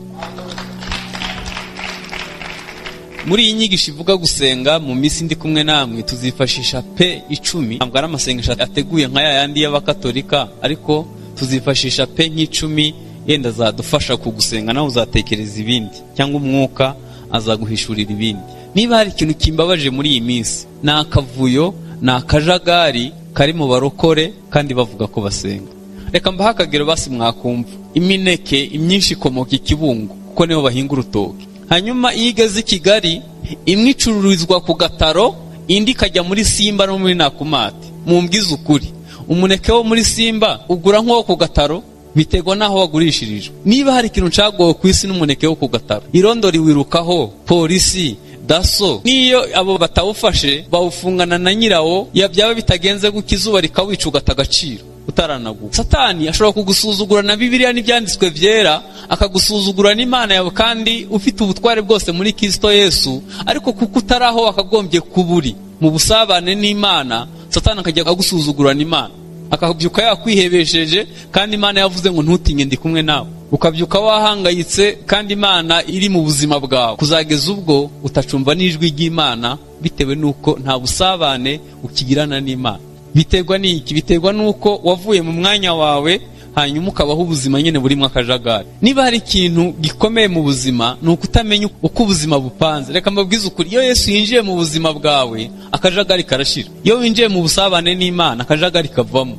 Muri iyi nyigisho ivuga gusenga mu minsi ndi kumwe namwe, tuzifashisha P10. Ntabwo ari amasengesho ateguye nka yandi y'abakatolika, ariko tuzifashisha P10 yenda zadufasha kugusenga, nawe uzatekereza ibindi, cyangwa umwuka azaguhishurira ibindi. Niba hari ikintu kimbabaje muri iyi minsi, ni akavuyo, ni akajagari kari mu barokore kandi bavuga ko basenga. Reka mbaha akagero basi mwakumva. Imineke imyinshi ikomoka i Kibungo, kuko niho bahinga urutoki. Hanyuma iyo igeze i Kigali, imwe icururizwa ku Gataro, indi ikajya muri Simba no muri Nakumati. Mumbwize ukuri, umuneke wo muri Simba ugura nk'uwo ku Gataro, biterwa naho wagurishirijwe. Niba hari ikintu cagowe ku isi n'umuneke wo ku Gataro, irondori wirukaho, polisi, daso, niyo abo batawufashe bawufungana na nyirawo, yabyaba bitagenze gukizuba rikawica ugata agaciro utaranaguka. Satani ashobora kugusuzugura na Bibiliya n'ibyanditswe byera, akagusuzugura n'Imana yawe kandi ufite ubutware bwose muri Kristo Yesu, ariko kuko utaraho akagombye kuburi mu busabane n'Imana, Satani akajya agusuzugura n'Imana, akabyuka yakwihebesheje, kandi Imana yavuze ngo ntutinye ndi kumwe nawe. Ukabyuka wahangayitse kandi Imana iri mu buzima bwawe, kuzageza ubwo utacumva n'ijwi ry'Imana, bitewe nuko nta busabane ukigirana n'Imana. Biterwa n'iki? Biterwa nuko wavuye mu mwanya wawe, hanyuma ukabaho ubuzima nyene burimo akajagari. Niba hari ikintu gikomeye mu buzima, ni ukutamenya uko ubuzima bupanze. Reka mbabwize ukuri, iyo Yesu yinjiye mu buzima bwawe, akajagari karashira. Iyo winjiye mu busabane n'Imana, akajagari kavamo.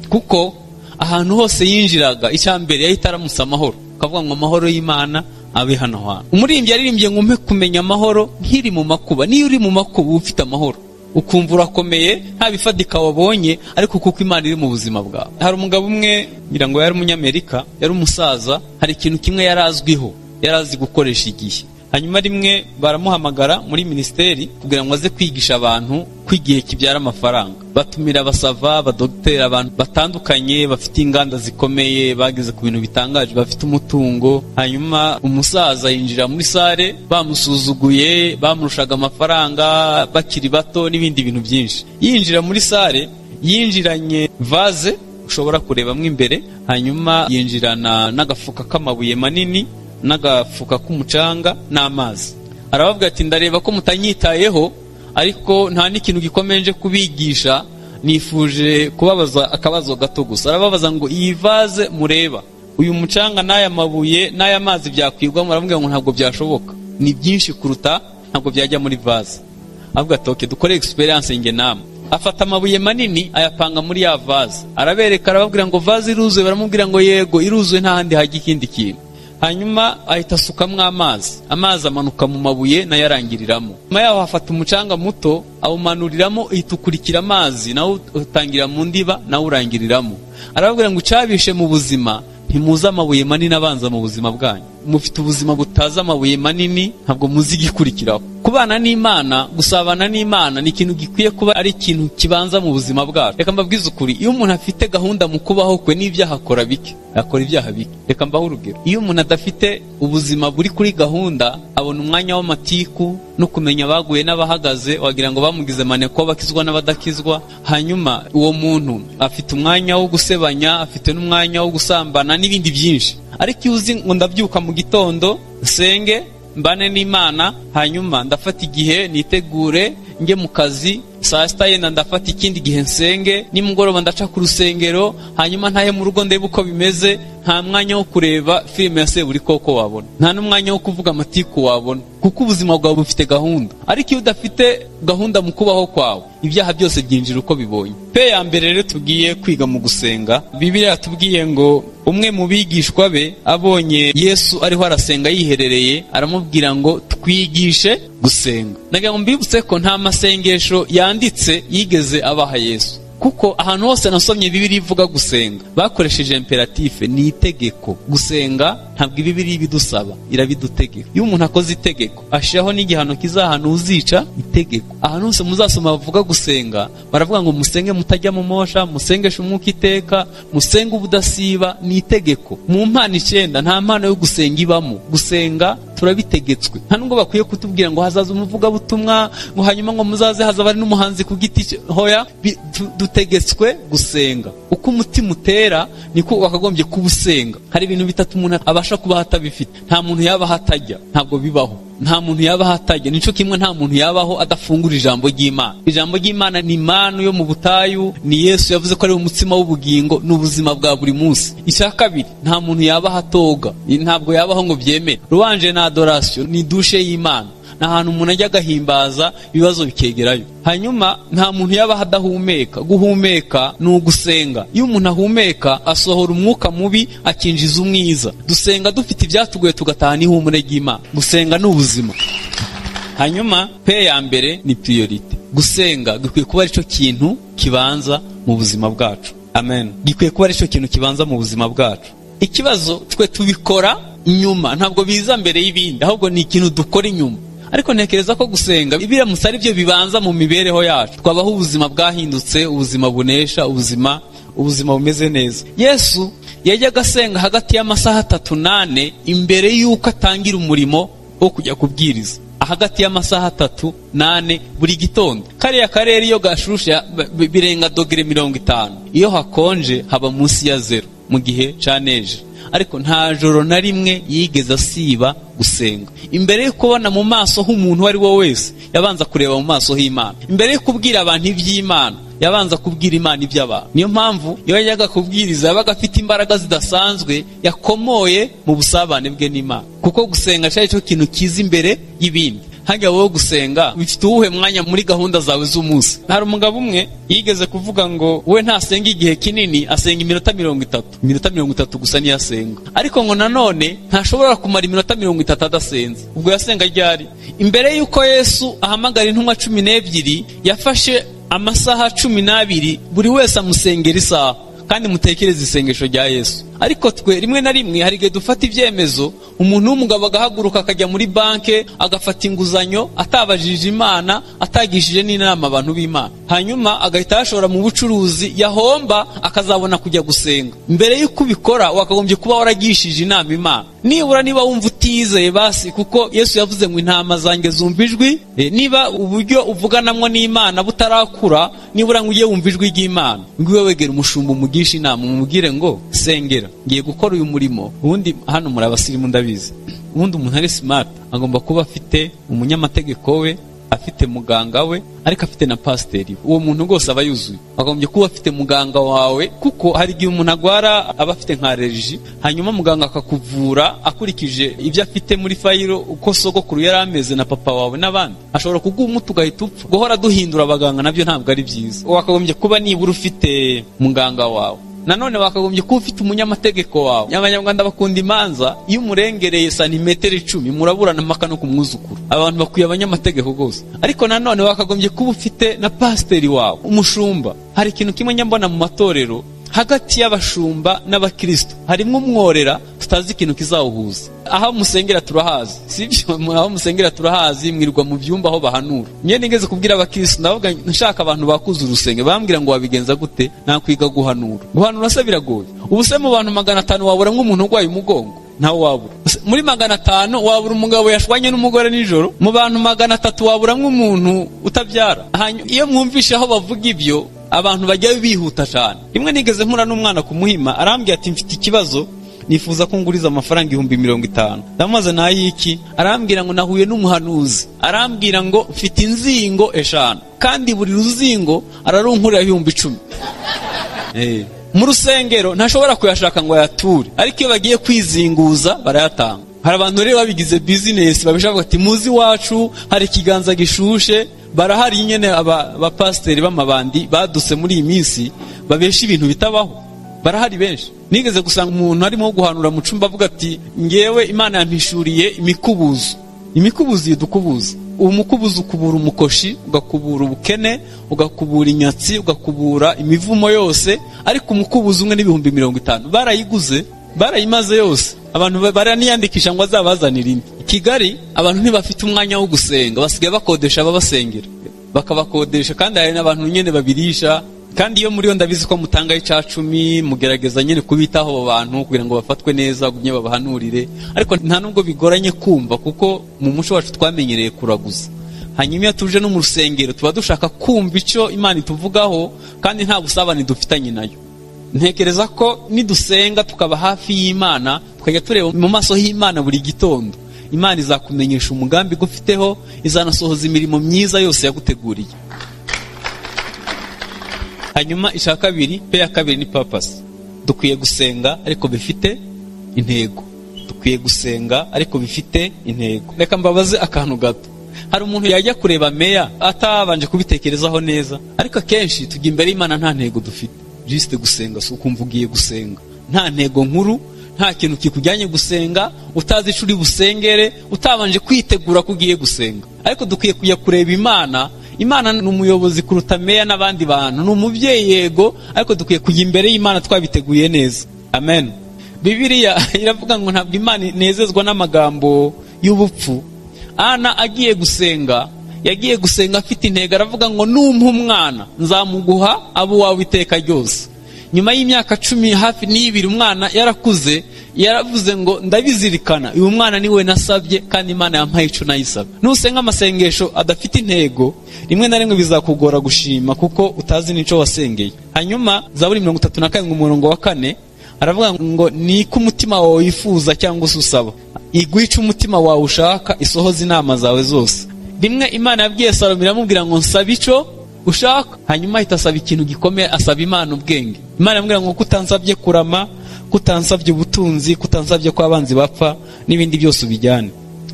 Kuko ahantu hose yinjiraga, icyambere yahita aramusa amahoro, akavuga ngo amahoro y'Imana abe hano hantu. Umuririmbyi yaririmbye ngo umpe kumenya amahoro nkiri mu makuba. Niyo uri mu makuba ufite amahoro, ukumva urakomeye, nta bifadika wabonye, ariko kuko Imana iri mu buzima bwawe. Hari umugabo umwe, ngira ngo yari umunyamerika, yari umusaza, hari ikintu kimwe yarazwiho, yarazi gukoresha igihe. Hanyuma rimwe baramuhamagara muri ministeri kugira ngo aze kwigisha abantu kwigihe kibyara amafaranga. Batumira abasava, abadokiteri, abantu batandukanye bafite inganda zikomeye, bageze ku bintu bitangaje, bafite umutungo. Hanyuma umusaza yinjira muri sare, bamusuzuguye, bamurushaga amafaranga, bakiri bato n'ibindi bintu byinshi. Yinjira muri sare, yinjiranye vaze ushobora kurebamo imbere. Hanyuma yinjirana n'agafuka k'amabuye manini n'agafuka k'umucanga n'amazi. Arababwira ati ndareba ko mutanyitayeho, ariko nta n'ikintu gikomeye nje kubigisha, nifuje kubabaza akabazo gato gusa. Arababaza ngo iyi vaze mureba, uyu mucanga n'aya mabuye n'aya mazi byakwirwamo? Aramubwira ngo ntabwo byashoboka, ni byinshi kuruta, ntabwo byajya muri vaze. Avuga ati okay, dukore experience nge namwe. Afata amabuye manini ayapanga muri ya vaze, arabereka, arababwira ngo vaze iruzuye. Baramubwira ngo yego iruzuye, nta handi hajya ikindi kintu. Hanyuma ahita asukamwo amazi amanuka mu mabuye nayo arangiriramo. Nyuma yaho hafata umucanga muto awumanuriramo, ihita ukurikira amazi nawo utangira mu ndiba nawo urangiriramo. Arababwira ngo ucabishe mu buzima ntimuzi amabuye manini abanza mu buzima bwanyu. Mufite ubuzima butazi amabuye manini, ntabwo muzi igikurikiraho. Kubana n'Imana, gusabana n'Imana ni ikintu gikwiye kuba ari ikintu kibanza mu buzima bwacu. Reka mbabwize ukuri, iyo umuntu afite gahunda mu kubaho kwe n'ibyaha akora bike, akora ibyaha bike. Reka mbaho urugero, iyo umuntu adafite ubuzima buri kuri gahunda, abona umwanya w'amatiku no kumenya abaguye n'abahagaze, wagira ngo bamugize maneko bakizwa n'abadakizwa. Hanyuma uwo muntu afite umwanya wo gusebanya, afite n'umwanya wo gusambana n'ibindi byinshi. Ariko iyo uzi ngo ndabyuka mu gitondo nsenge mbane n'Imana, hanyuma ndafata igihe nitegure nge mu kazi, saa sita yenda ndafata ikindi gihe nsenge, nimugoroba ndaca ku rusengero, hanyuma ntahe mu rugo ndebe uko bimeze, nta mwanya wo kureba filime ya Seburikoko wabona, nta n'umwanya wo kuvuga amatiku wabona, kuko ubuzima bwawe bufite gahunda. Ariko iyo udafite gahunda mu kubaho kwawe, ibyaha byose byinjira uko bibonye. Pe ya mbere rero tugiye kwiga mu gusenga, Bibiliya yatubwiye ngo umwe mu bigishwa be abonye Yesu ariho arasenga yiherereye, aramubwira ngo twigishe gusenga. Nagira ngo mbibutse ko nta masengesho yanditse yigeze abaha Yesu, kuko ahantu hose nasomye Bibiliya ivuga gusenga bakoresheje imperative, ni itegeko. Gusenga ntabwo Bibiliya ibidusaba, irabidutegeka. Iyo umuntu akoze itegeko ashiraho n'igihano kizahana uzica itegeko. Ahantu hose muzasoma bavuga gusenga, baravuga ngo musenge mutajya mu mosha, musengeshe umwuka iteka, musenge ubudasiba, ni itegeko. Mu mpano 9 nta mpano yo gusenga ibamo. Gusenga turabitegetswe. Nta nubwo bakwiye kutubwira ngo hazaza umuvugabutumwa, ngo hanyuma ngo muzaze hazaba ari n'umuhanzi ku giti. Hoya, dutegetswe gusenga. Uko umutima utera niko wakagombye kubusenga. Hari ibintu bitatu umuntu abasha kuba hatabifite. Nta muntu yabaho hatajya, ntabwo bibaho. Nta muntu yabaho hatajya, nico kimwe nta muntu yabaho adafungura ijambo ry'Imana. Ijambo ry'Imana ni imana yo mu butayu, ni Yesu yavuze ko ari umutsima w'ubugingo, n'ubuzima bwa buri munsi. Icya kabiri, nta muntu yabaho atoga, ntabwo yabaho ngo byemere. Ruwanje na adoration ni dushe y'Imana, n'ahantu umuntu ajya agahimbaza ibibazo bikegerayo. Hanyuma nta muntu yabaho adahumeka. Guhumeka ni ugusenga. Iyo umuntu ahumeka asohora umwuka mubi akinjiza umwiza. Dusenga dufite ibyatugoye tugataha n'ihumure ry'Imana. Gusenga ni ubuzima. Hanyuma pe ya mbere ni priority. Gusenga gikwiye kuba ari cyo kintu kibanza mu buzima bwacu. Amen. Gikwiye kuba ari cyo kintu kibanza mu buzima bwacu. Ikibazo twe tubikora inyuma, ntabwo biza mbere y'ibindi, ahubwo ni ikintu dukora inyuma. Ariko ntekereza ko gusenga biramutse ari byo bibanza mu mibereho yacu, twabaho ubuzima bwahindutse, ubuzima bunesha, ubuzima bumeze neza. Yesu yajyaga asenga hagati y'amasaha 3 n'4 imbere y'uko atangira umurimo wo kujya kubwiriza. Hagati y'amasaha 3 n'4 buri gitondo. Kariya karere iyo gashusha birenga dogere 50. Iyo hakonje haba munsi ya 0 mu gihe caneje. Ariko nta joro na rimwe yigeze asiba gusenga. Imbere yo kubona mu maso h'umuntu ari wo wese, yabanza kureba mu maso h'Imana. Imbere yo kubwira abantu iby'Imana, yabanza kubwira Imana iby'abantu. Niyo mpamvu iyo yajyaga kubwiriza yabaga afite imbaraga zidasanzwe, yakomoye mu busabane bwe n'Imana. Kuko gusenga cyari cyo kintu kiza imbere y'ibindi. Hajya wowe gusenga bifite uwuhe mwanya muri gahunda zawe z'umunsi? Hari umugabo umwe yigeze kuvuga ngo we ntasenga igihe kinini, asenga iminota 30. Iminota 30 gusa niyo asenga. Ariko ngo nanone ntashobora kumara iminota 30 adasenze. Ubwo yasenga ryari? Imbere y'uko Yesu ahamagara intumwa 12 yafashe amasaha 12 buri wese amusengera isaha. Kandi mutekereze isengesho rya Yesu. ariko twe rimwe na rimwe hari igihe dufata ibyemezo, umuntu w'umugabo agahaguruka akajya muri banke agafata inguzanyo atabajije Imana, atagishije n'inama abantu b'Imana, hanyuma agahita yashora mu bucuruzi, yahomba akazabona kujya gusenga. Mbere y'uko ubikora wakagombye kuba waragishije inama Imana. Nibura niba wumva utizeye basi, kuko Yesu yavuze ngo intama zanjye zumva ijwi, niba uburyo uvuganamwo n'Imana butarakura, nibura ngo ujye wumva ijwi ry'Imana, ngwiwe wegera umushumba umugisha inama, umubwire ngo sengera, ngiye gukora uyu murimo. Ubundi hano muri abasirimu ndabizi, ubundi umuntu ari smart agomba kuba afite umunyamategeko we, afite muganga we, ariko afite na pasiteri. Uwo muntu rwose aba yuzuye. Agombye kuba afite muganga wawe, kuko hari igihe umuntu agwara aba afite nka allergie, hanyuma muganga akakuvura akurikije ibyo afite muri fayiro, uko sogokuru yari ameze na papa wawe n'abandi. Ashobora kuguha umuti ugahita upfa. Guhora duhindura abaganga nabyo ntabwo ari byiza. Wakagombye kuba nibura ufite muganga wawe. Nanone wakagombye kuba ufite umunyamategeko wawe. Abanyarwanda bakunda imanza, iyo umurengereye santimetero 10 muraburana mpaka no kumwuzukuru. Abantu bakwiye abanyamategeko rwose. Ariko nanone wakagombye kuba ufite na pasiteri wawe, umushumba. Hari ikintu kimwe nyambona mu matorero, hagati y'abashumba n'abakristo harimo umworera tutazi ikintu kizawuhuza. Aho musengera turahazi, sibyo? Aho musengera turahazi, mwirwa mu byumba aho bahanura. Nye nigeze kubwira abakristo, ndavuga nshaka abantu bakuza urusenge, bambwira ngo wabigenza gute? Nakwiga guhanura. Guhanura se biragoye. Ubuse mu bantu 500 wabura nk'umuntu urwaye umugongo, ntawe wabura. Muri 500 wabura umugabo yashwanye n'umugore nijoro, mu bantu 300 wabura nk'umuntu utabyara. Iyo mwumvishe aho bavuga ibyo, abantu bajya bihuta cyane. Rimwe nigeze mpura n'umwana ku Muhima, arambwira ati mfite ikibazo, nifuza ko nguriza amafaranga 50,000. Ndamaze nayiki, arambwira ngo nahuye n'umuhanuzi, arambwira ngo mfite inzingo 5, kandi buri ruzingo ararunkurira 10,000. Mu rusengero ntashobora kuyashaka ngo ayature, ariko iyo bagiye kwizinguza barayatanga. Hari abantu rero babigize business, babishaka ati muzi wacu hari ikiganza gishushe. Barahari nyene abapasiteri b'amabandi baduse muri iyi minsi babesha ibintu bitabaho, barahari benshi. Nigeze gusanga umuntu arimo guhanura mu cumba avuga ati ngewe Imana yampishuriye imikubuzo yidukubuza. Uwo mukubuzo ukubura umukoshi, ugakubura ubukene, ugakubura inyatsi, ugakubura imivumo yose, ariko umukubuzo umwe n'ibihumbi 50. Barayiguze, barayimaze yose. Abantu baraniyandikisha ngo azabazanira indi. Kigali abantu ntibafite umwanya wo gusenga, basigaye bakodesha ababasengera, bakabakodesha, kandi hari n'abantu nyene babirisha. Kandi iyo muri yo ndabizi ko mutanga 10 mugerageza nyene kubitaho abo bantu kugira ngo bafatwe neza, gumye babahanurire. Ariko nta nubwo bigoranye kumva, kuko mu muco wacu twamenyereye kuraguza. Hanyuma iyo tuje no mu rusengero tuba dushaka kumva icyo Imana ituvugaho, kandi nta busabane dufitanye nayo. Ntekereza ko nidusenga tukaba hafi y'Imana, tukajya tureba mu maso y'Imana buri gitondo, Imana izakumenyesha umugambi gufiteho, izanasohoza imirimo myiza yose yaguteguriye. Hanyuma ishaka kabiri, pe ya kabiri ni purpose. Dukwiye gusenga ariko bifite intego. Dukwiye gusenga ariko bifite intego. Reka mbabaze akantu gato. Hari umuntu yajya kureba meya atabanje kubitekerezaho neza, ariko akenshi tujya imbere y'Imana nta ntego dufite. Juste gusenga, so ukumva ugiye gusenga, nta ntego nkuru, nta kintu kikujyanye gusenga, utazi icuri busengere, utabanje kwitegura kugiye gusenga. Ariko dukwiye kujya kureba Imana. Imana ni umuyobozi kuruta meya n'abandi bantu, ni umubyeyi yego, ariko dukwiye kujya imbere y'Imana twabiteguye neza. Amen. Bibiliya iravuga ngo ntabwo Imana inezezwa n'amagambo y'ubupfu. Ana agiye gusenga, yagiye gusenga afite intego, aravuga ngo numpa umwana nzamuguha abo wawe iteka ryose. Nyuma y'imyaka 10 hafi n'ibiri umwana yarakuze, yaravuze ngo ndabizirikana uyu mwana niwe nasabye, kandi Imana yampaye ico nayisaba. Nusenga amasengesho adafite intego, rimwe na rimwe bizakugora gushima, kuko utazi nico wasengeye. Hanyuma Zaburi 37 umurongo wa 4 aravuga ngo niko umutima wawe wifuza cyangwa usaba, igwica umutima wawe ushaka, isohoza inama zawe zose. Rimwe Imana yabwiye Salomo iramubwira ngo nsaba ico ushaka, hanyuma itasaba ikintu gikomeye, asaba Imana ubwenge. Imana yamubwira ngo kutansabye kurama, kutansabye ubutunzi, kutansabye ko abanzi bapfa, n'ibindi byose ubijyane.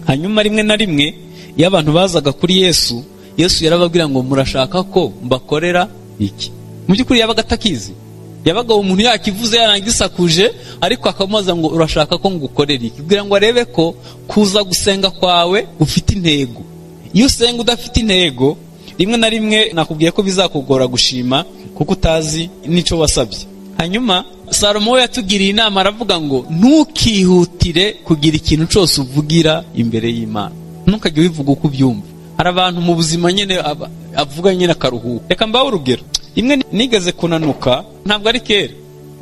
Hanyuma rimwe na rimwe iyo abantu bazaga kuri Yesu yarababwira ngo murashaka ko mbakorera iki? Mu by'ukuri yabaga atakizi, yabaga umuntu yakivuze yarangisakuje, ariko akamubaza ngo urashaka ko ngukorera iki, kugira ngo arebe ko kuza gusenga kwawe ufite intego. Iyo usenga udafite intego, rimwe na rimwe nakubwiye ko bizakugora gushima, kuko utazi nico wasabye. hanyuma Salomo we yatugiriye inama aravuga ngo ntukihutire kugira ikintu cyose uvugira imbere y'Imana, ntukajye wivuga uko ubyumva. hari abantu mu buzima nyine avuga nyine akaruhuka. Reka mbaho urugero, imwe nigeze kunanuka, ntabwo ari kera,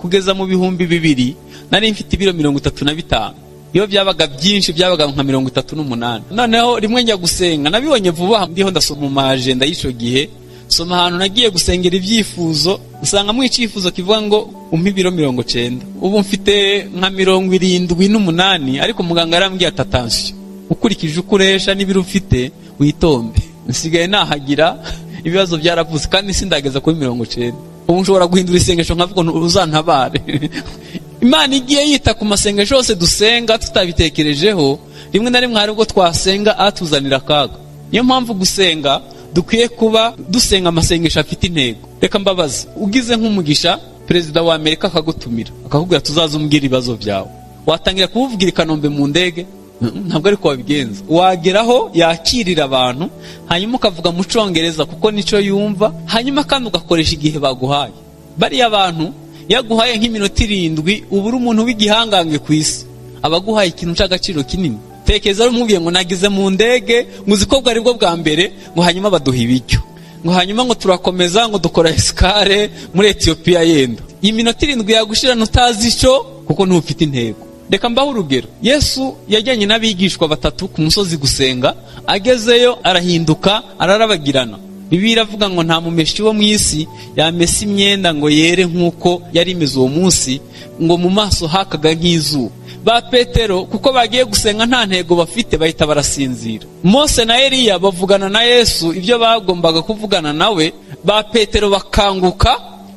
kugeza mu 2000 nari mfite ibiro 35. iyo byabaga byinshi byabaga nka 38. noneho rimwe njya gusenga, nabibonye vuba ndiho ndasoma mu agenda y'icyo gihe, soma ahantu nagiye gusengera ibyifuzo, usanga mu icyifuzo kivuga ngo umpe ibiro 90. ubu mfite nka 78, ariko muganga yarambwiye ati attention, ukurikije uko uresha n'ibiro ufite witombe. nsigaye nahagira ibibazo byaravuze kandi sindageza kuri 90. ubu nshobora guhindura isengesho nkavuga ngo uzantabare. Imana igiye yita ku masengesho yose dusenga tutabitekerejeho, rimwe na rimwe hari ubwo twasenga atuzanira akaga. niyo mpamvu gusenga dukwiye kuba dusenga amasengesho afite intego. Reka mbabaze, ugize nk'umugisha perezida wa Amerika akagutumira akakubwira tuzaza umbwira ibibazo byawe, watangira kuvugira i Kanombe mu ndege? Ntabwo ariko wabigenza. wageraho yakirira abantu, hanyuma ukavuga mu Cyongereza kuko nico yumva, hanyuma kandi ugakoresha igihe baguhaye. bariya abantu yaguhaye nk'iminota 7, ubura umuntu w'igihangange ku isi, abaguhaye ikintu cy'agaciro kinini. Tekereza rumubwiye ngo nagize mu ndege, muzi ko bwari bwo bwa mbere, ngo hanyuma baduha ibiryo, ngo hanyuma ngo turakomeza ngo dukora escale muri Ethiopia yenda. iyi minota 7 yagushira nutazi ico kuko ntufite intego. Reka mbaho urugero, Yesu yajyanye n'abigishwa 3 ku musozi gusenga, agezeyo arahinduka ararabagirana. Bibiliya iravuga ngo nta mumeshi wo mu isi yamesa imyenda ngo yere nk'uko yari imeze uwo munsi, ngo mu maso hakaga nk'izuba. ba Petero kuko bagiye gusenga nta ntego bafite, bahita barasinzira. Mose na Eliya bavugana na Yesu ibyo bagombaga kuvugana nawe, ba Petero bakanguka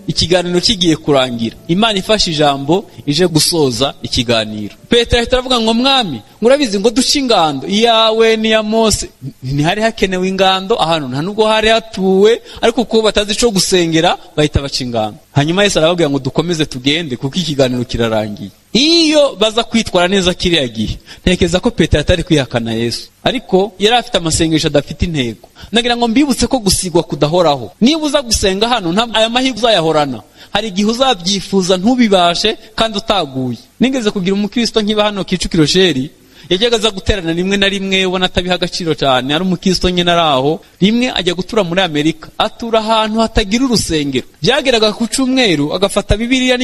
ikiganiro kigiye kurangira. Imana ifashe ijambo ije gusoza ikiganiro. Petero ahita aravuga ngo mwami, murabizi ngo duce ingando iyawe n'iya Mose. Ntihari hakenewe ingando ahantu, nta nubwo hari hatuwe, ariko kuko batazi ico gusengera bahita baca ingando. hanyuma Yesu arababwira ngo dukomeze tugende kuko ikiganiro kirarangiye. Iyo baza kwitwara neza kiriya gihe, ntekereza ko Petero atari kwihakana Yesu, ariko yari afite amasengesho adafite intego. Nagira ngo mbibutse ko gusigwa kudahoraho. niba uza gusenga hano, ntabwo aya mahirwe uzayahorana. hari igihe uzabyifuza ntubibashe kandi utaguye. nigeze kugira umukristo nkiba hano Kicukiro Sheri, yajyaga aza guterana rimwe na rimwe ubona atabiha agaciro cyane, ari umukristo nyine araho. rimwe ajya gutura muri Amerika, atura ahantu hatagira urusengero. byageraga ku cyumweru agafata Bibiliya